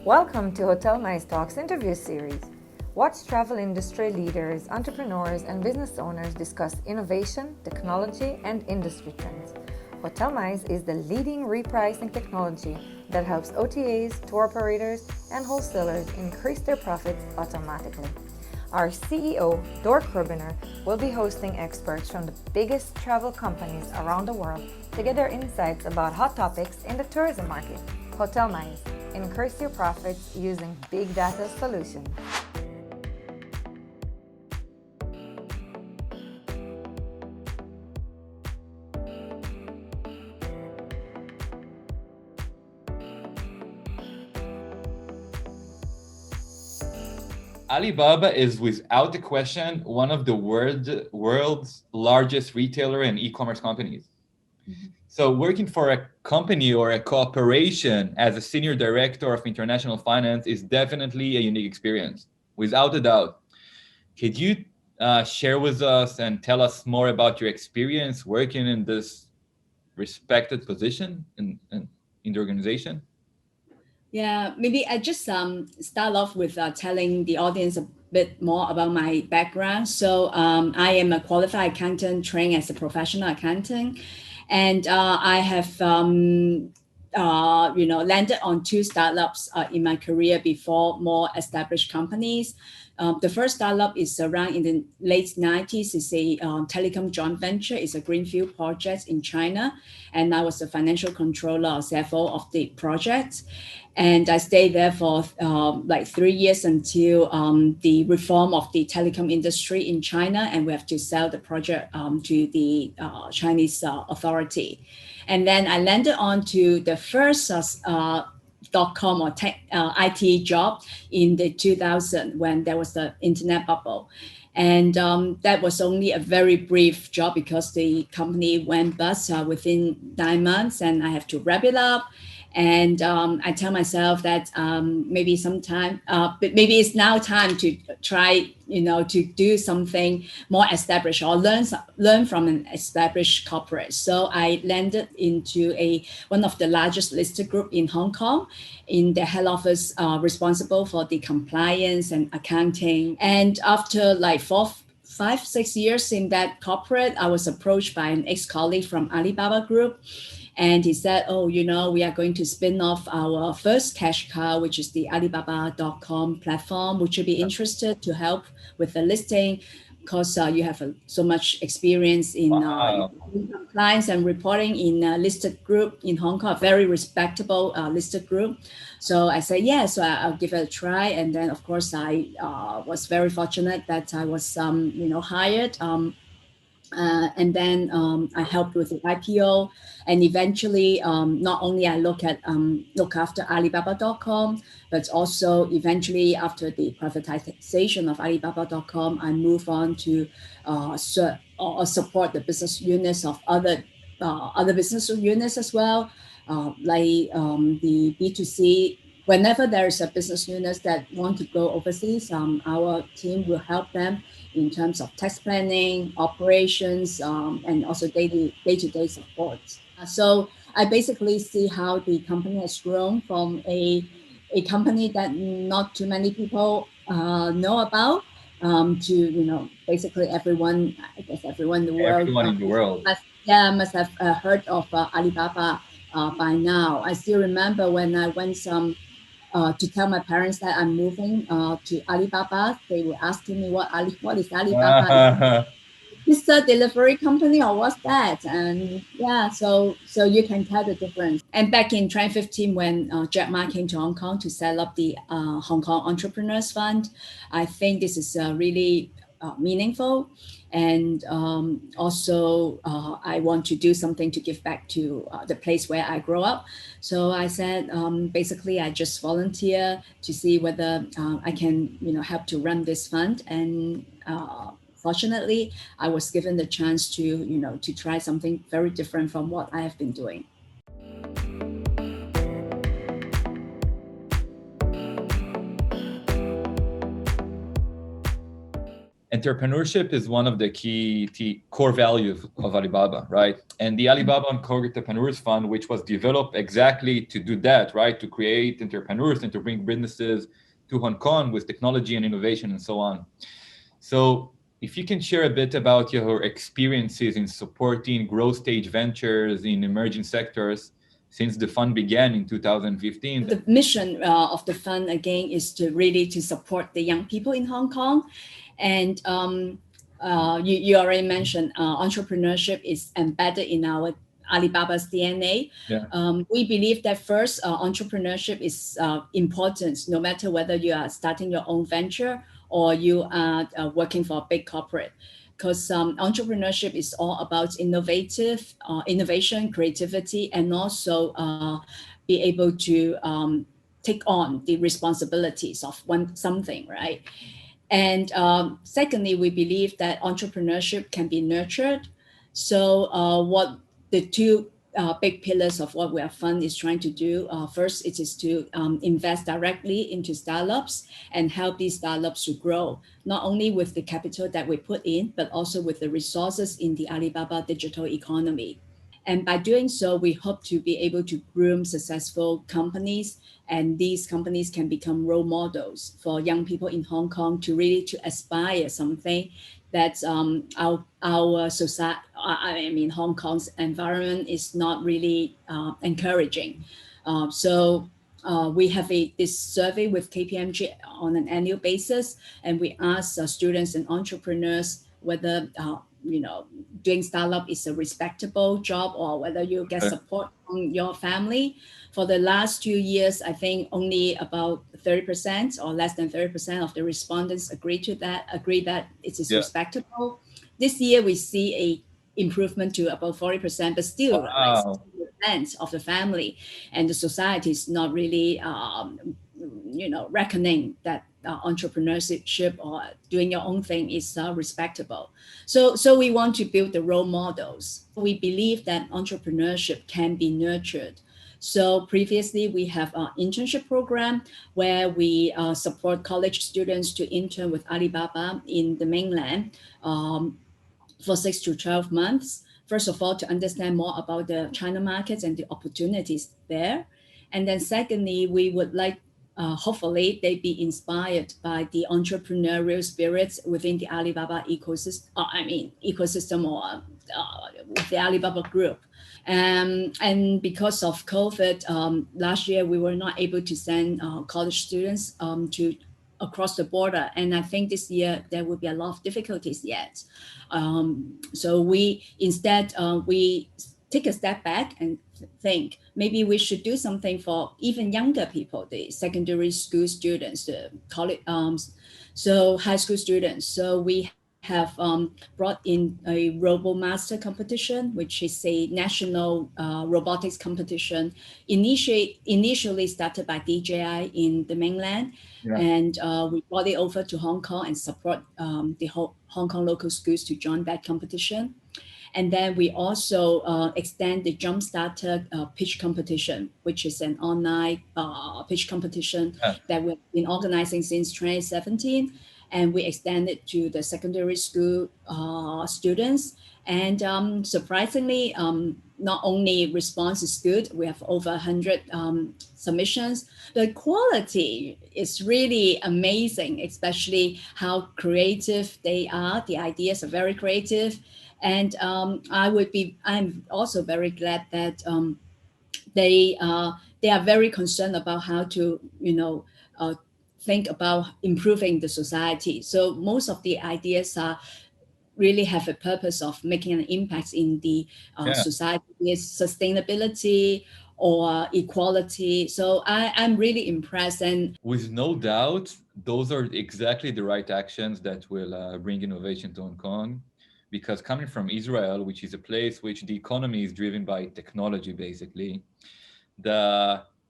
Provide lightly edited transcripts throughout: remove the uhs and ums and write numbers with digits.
Welcome to Hotelmize Talks interview series. Watch travel industry leaders, entrepreneurs, and business owners discuss innovation, technology, and industry trends. Hotelmize is the leading repricing technology that helps OTAs, tour operators, and wholesalers increase their profits automatically. Our CEO, Dor Krubiner, will be hosting experts from the biggest travel companies around the world to get their insights about hot topics in the tourism market. Hotelmize. Increase your profits using big data solutions. Alibaba is without a question one of the world's largest retailer and e-commerce companies. So working for a company or a corporation as a senior director of international finance is definitely a unique experience, without a doubt. Could you share with us and tell us more about your experience working in this respected position in the organization? Yeah, maybe I just start off with telling the audience a bit more about my background. So I am a qualified accountant trained as a professional accountant. And I have, landed on two startups in my career before more established companies. The first startup is around in the late 90s. It's a telecom joint venture. It's a greenfield project in China. And I was the financial controller or CFO of the project. And I stayed there for 3 years until the reform of the telecom industry in China. And we have to sell the project to the Chinese authority. And then I landed on to the first .com or tech, IT job in the 2000 when there was the internet bubble. And that was only a very brief job because the company went bust within 9 months and I have to wrap it up. And I tell myself that maybe it's now time to try, to do something more established or learn from an established corporate. So I landed into one of the largest listed group in Hong Kong in the head office responsible for the compliance and accounting. And after 5-6 years in that corporate, I was approached by an ex-colleague from Alibaba Group. And he said, we are going to spin off our first cash cow, which is the Alibaba.com platform. Would you be interested to help with the listing? Because you have so much experience in compliance and reporting in a listed group in Hong Kong, a very respectable listed group. So I said, yeah, so I'll give it a try. And then, of course, I was very fortunate that I was, hired. And then I helped with the IPO, and eventually not only I look after Alibaba.com, but also eventually after the privatization of Alibaba.com, I move on to support the business units of other business units as well, the B2C. Whenever there is a business unit that want to go overseas, our team will help them in terms of tax planning, operations, and also day-to-day support. So I basically see how the company has grown from a company that not too many people know about to, basically everyone, I guess everyone in the world. Everyone in the world. Must have heard of Alibaba by now. I still remember when I went to tell my parents that I'm moving to Alibaba, they were asking me what is Alibaba? Is this a delivery company or what's that? And yeah, so you can tell the difference. And back in 2015, when Jack Ma came to Hong Kong to set up the Hong Kong Entrepreneurs Fund, I think this is really meaningful. And also I want to do something to give back to the place where I grew up. So I said, basically, I just volunteer to see whether I can, help to run this fund. And fortunately, I was given the chance to, to try something very different from what I have been doing. Entrepreneurship is one of the key core values of Alibaba, right? And the Alibaba Entrepreneurs Fund, which was developed exactly to do that, right? To create entrepreneurs and to bring businesses to Hong Kong with technology and innovation and so on. So if you can share a bit about your experiences in supporting growth stage ventures in emerging sectors since the fund began in 2015. The mission of the fund, again, is to really to support the young people in Hong Kong. And you already mentioned entrepreneurship is embedded in our Alibaba's DNA. Yeah. We believe that first, entrepreneurship is important, no matter whether you are starting your own venture or you are working for a big corporate. Because entrepreneurship is all about innovation, creativity, and also be able to take on the responsibilities of something, right? And secondly, we believe that entrepreneurship can be nurtured. So what the two big pillars of what our fund is trying to do, first, it is to invest directly into startups and help these startups to grow, not only with the capital that we put in, but also with the resources in the Alibaba digital economy. And by doing so, we hope to be able to groom successful companies, and these companies can become role models for young people in Hong Kong to really to aspire something that our society, I mean, Hong Kong's environment is not really encouraging. So we have this survey with KPMG on an annual basis, and we ask students and entrepreneurs whether doing startup is a respectable job or whether you get support from your family. For the last 2 years, I think only about 30% or less than 30% of the respondents agree that it is respectable. This year, we see a improvement to about 40%, but still like 60% of the family and the society is not really reckoning that entrepreneurship or doing your own thing is respectable. So we want to build the role models. We believe that entrepreneurship can be nurtured. So previously we have an internship program where we support college students to intern with Alibaba in the mainland for 6 to 12 months. First of all, to understand more about the China markets and the opportunities there. And then secondly, we would like hopefully they be inspired by the entrepreneurial spirits within the Alibaba ecosystem or the Alibaba Group. And because of COVID, last year we were not able to send college students to across the border. And I think this year there will be a lot of difficulties yet. So we instead, we take a step back and think maybe we should do something for even younger people, the secondary school students, the college, so high school students. So we have brought in a RoboMaster competition, which is a national robotics competition, initially started by DJI in the mainland. Yeah. And we brought it over to Hong Kong and support the Hong Kong local schools to join that competition. And then we also extend the Jumpstarter pitch competition, which is an online pitch competition that we've been organizing since 2017. And we extend it to the secondary school students. And surprisingly, not only response is good, we have over 100 submissions. The quality is really amazing, especially how creative they are. The ideas are very creative. And I'm also very glad that they are very concerned about how to, think about improving the society. So most of the ideas really have a purpose of making an impact in the society, sustainability or equality. So I'm really impressed. And with no doubt, those are exactly the right actions that will bring innovation to Hong Kong. Because coming from Israel, which is a place which the economy is driven by technology, basically,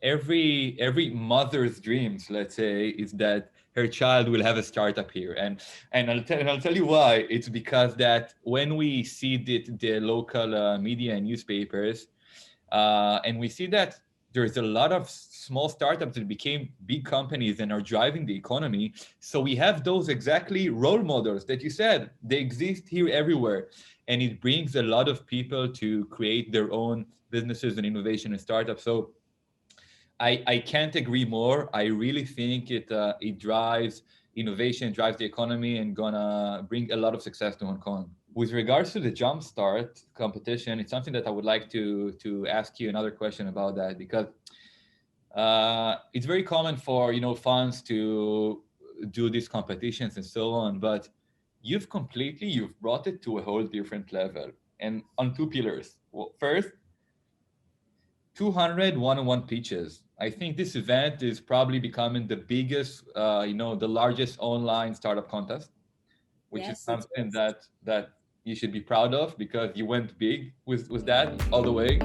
every mother's dreams, let's say, is that her child will have a startup here, and I'll tell you why. It's because that when we see the local media and newspapers, and we see that there's a lot of small startups that became big companies and are driving the economy. So we have those exactly role models that you said, they exist here everywhere. And it brings a lot of people to create their own businesses and innovation and startups. So I can't agree more. I really think it drives innovation, drives the economy, and gonna bring a lot of success to Hong Kong. With regards to the Jumpstart competition, it's something that I would like to ask you another question about that, because it's very common for funds to do these competitions and so on, but you've brought it to a whole different level, and on two pillars. Well, first, 200 one-on-one pitches. I think this event is probably becoming the biggest, the largest online startup contest, which is something that you should be proud of, because you went big with that all the way.